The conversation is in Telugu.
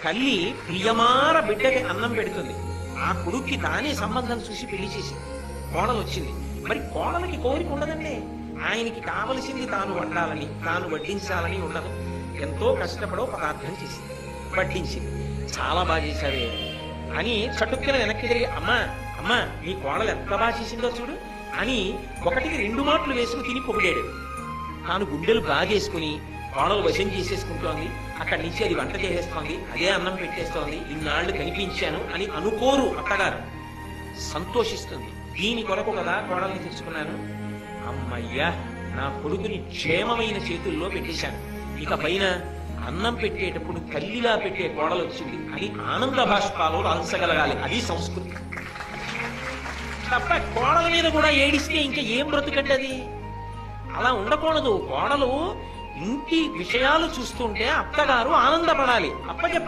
తల్లి ప్రియమార బిడ్డకి అన్నం పెడుతుంది. ఆ కొడుక్కి తానే సంబంధం చూసి పెళ్లి చేసింది. కోడలు వచ్చింది. మరి కోడలకి కోరిక ఉండదండి. ఆయనకి కావలసింది తాను వండాలని, తాను వడ్డించాలని ఉండదు. ఎంతో కష్టపడో పదార్థం చేసింది, వడ్డించింది. చాలా బాగా చేశావే అని చటుక్కున వెనక్కి తిరిగి, అమ్మా అమ్మా నీ కోడలు ఎంత బాగా చేసిందో చూడు అని ఒకటికి 2 మాటలు వేసుకుని తిని పొగిడాడు. తాను గుండెలు బాగేసుకుని కోడలు వశం చేసేసుకుంటోంది. అక్కడి నుంచి అది వంట చేసేస్తోంది, అదే అన్నం పెట్టేస్తోంది. ఇన్నాళ్లు కనిపించాను అని అనుకోరు అత్తగారు. సంతోషిస్తుంది. దీని కొరకు కదా కోడల్ని తెచ్చుకున్నాను. అమ్మయ్యా, నా కొడుకుని క్షేమమైన చేతుల్లో పెట్టేశాను. ఇక పైన అన్నం పెట్టేటప్పుడు తల్లిలా పెట్టే కోడలు వచ్చింది అని ఆనంద భాష్పాలు రాల్చగలగాలి. అది సంస్కృతి. తప్ప కోడల మీద కూడా ఏడిస్తే ఇంకా ఏం బ్రతుకంటది? అలా ఉండకూడదు. కోడలు ఇంటి విషయాలు చూస్తుంటే అత్తగారు ఆనందపడాలి. అప్పచెప్ప